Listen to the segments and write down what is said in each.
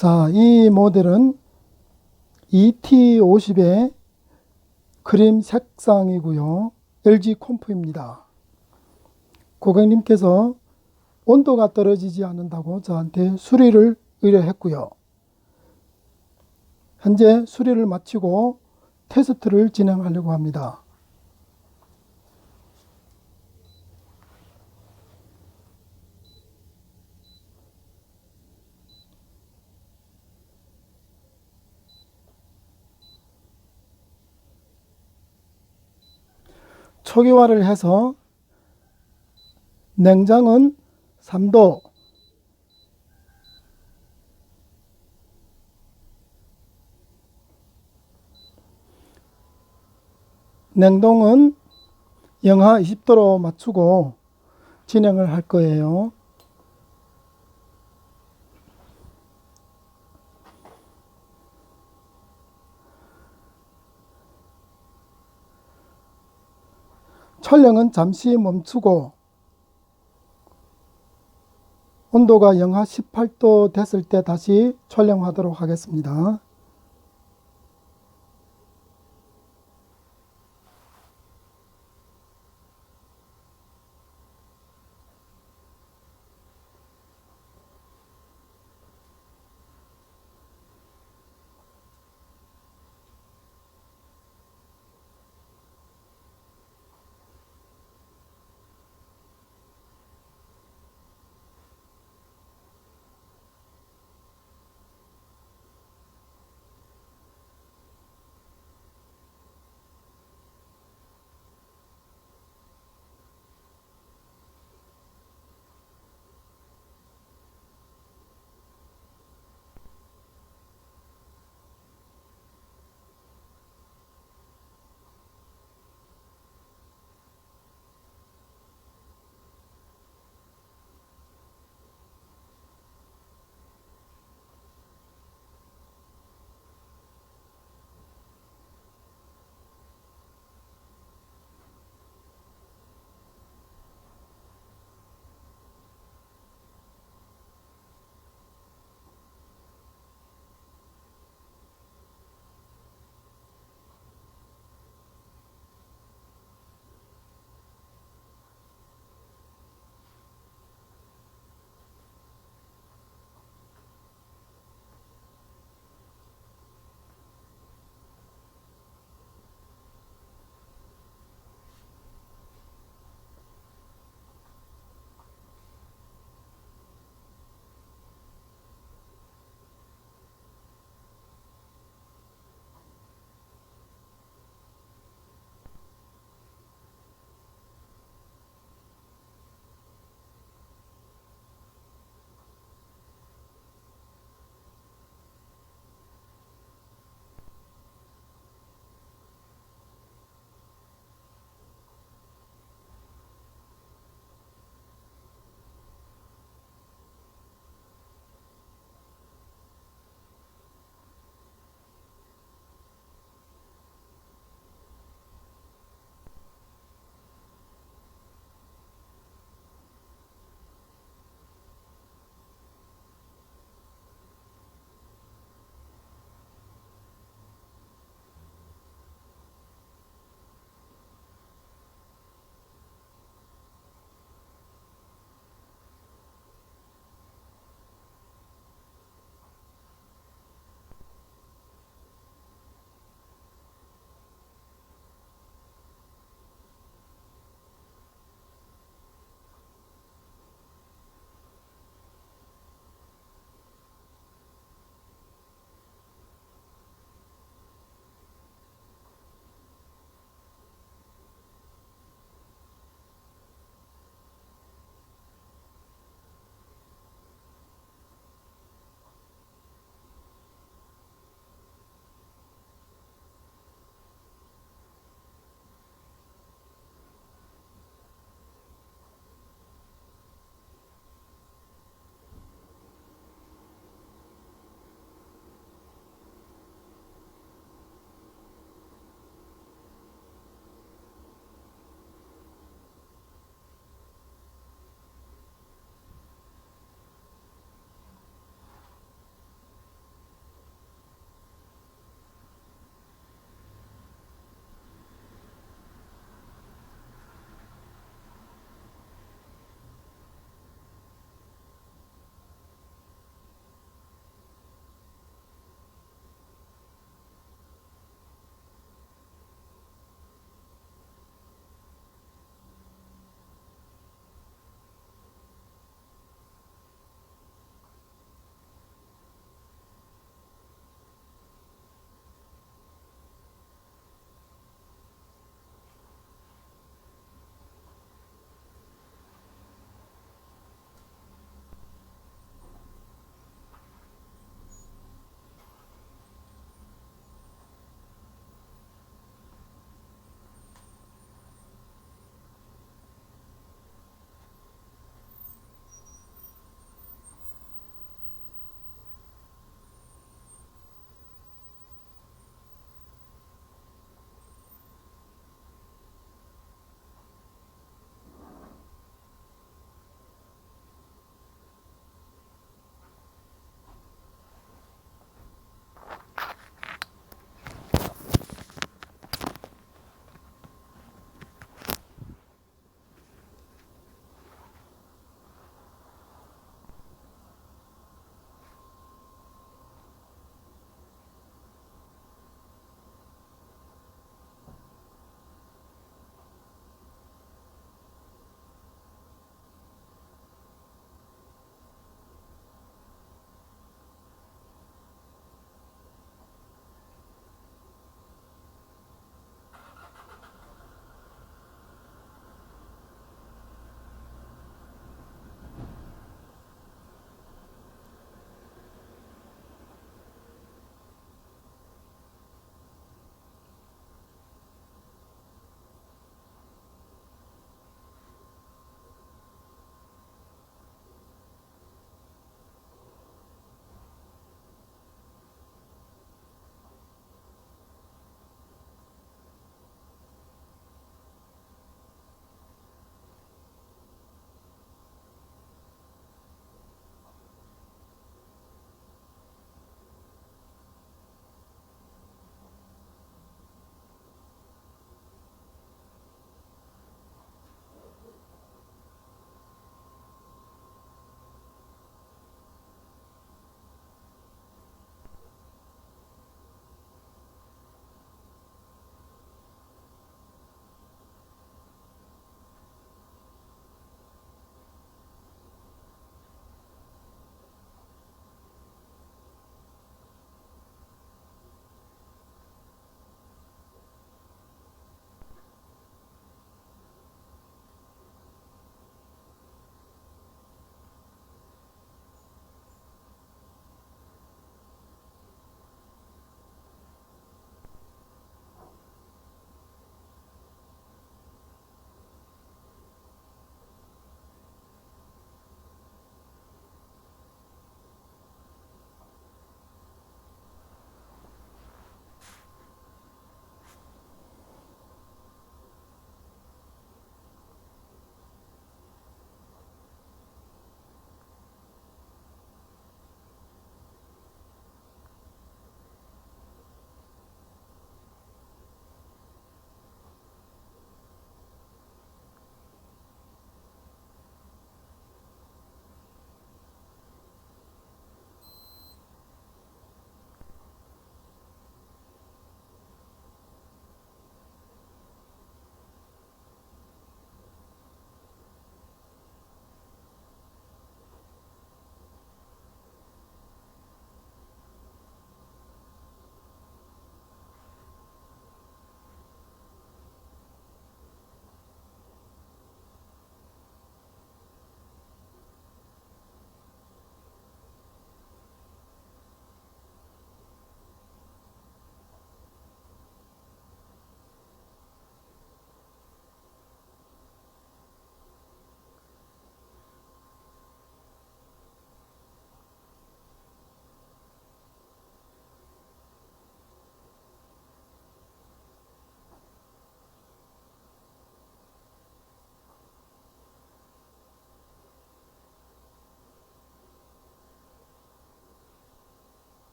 자, 이 모델은 ET50의 크림 색상이고요. LG 콤프입니다. 고객님께서 온도가 떨어지지 않는다고 저한테 수리를 의뢰했고요. 현재 수리를 마치고 테스트를 진행하려고 합니다. 초기화를 해서 냉장은 3도, 냉동은 영하 20도로 맞추고 진행을 할 거예요. 촬영은 잠시 멈추고 온도가 영하 18도 됐을 때 다시 촬영하도록 하겠습니다.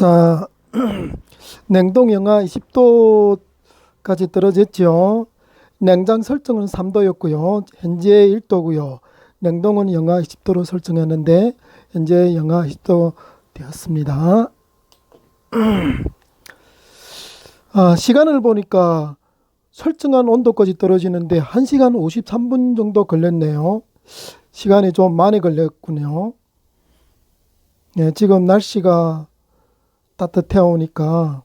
자, 냉동 영하 20도까지 떨어졌죠. 냉장 설정은 3도였고요. 현재 1도고요. 냉동은 영하 20도로 설정했는데 현재 영하 20도 되었습니다. 시간을 보니까 설정한 온도까지 떨어지는데 1시간 53분 정도 걸렸네요. 시간이 좀 많이 걸렸군요. 예, 지금 날씨가 따뜻해 오니까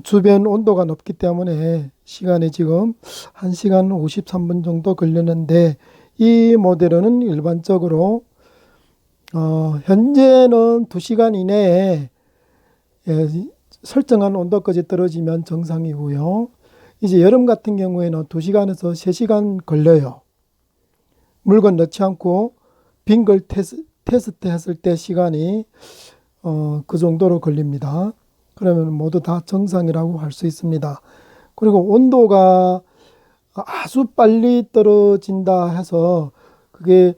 주변 온도가 높기 때문에 시간이 지금 1시간 53분 정도 걸렸는데 이 모델은 일반적으로 현재는 2시간 이내에 설정한 온도까지 떨어지면 정상이고요. 이제 여름 같은 경우에는 2시간에서 3시간 걸려요. 물건 넣지 않고 빈 걸 테스트 했을 때 시간이 그 정도로 걸립니다. 그러면 모두 다 정상이라고 할 수 있습니다. 그리고 온도가 아주 빨리 떨어진다 해서 그게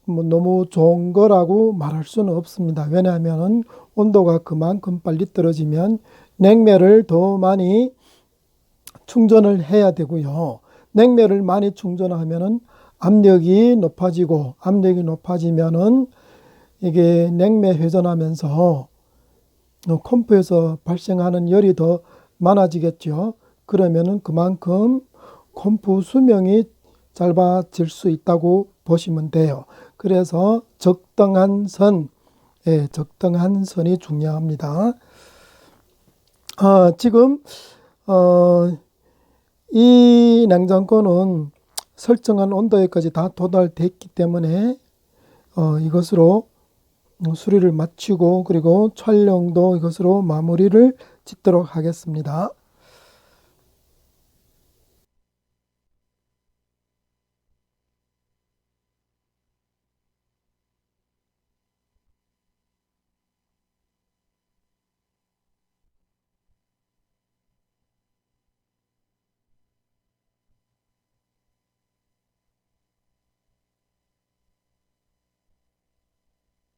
뭐 너무 좋은 거라고 말할 수는 없습니다. 왜냐하면 온도가 그만큼 빨리 떨어지면 냉매를 더 많이 충전을 해야 되고요. 냉매를 많이 충전하면은 압력이 높아지고 압력이 높아지면은 이게 냉매 회전하면서 컴프에서 발생하는 열이 더 많아지겠죠. 그러면은 그만큼 컴프 수명이 짧아질 수 있다고 보시면 돼요. 그래서 적당한 선이 중요합니다. 지금 이 냉장고는 설정한 온도에까지 다 도달됐기 때문에 이것으로 수리를 마치고 그리고 촬영도 이것으로 마무리를 짓도록 하겠습니다.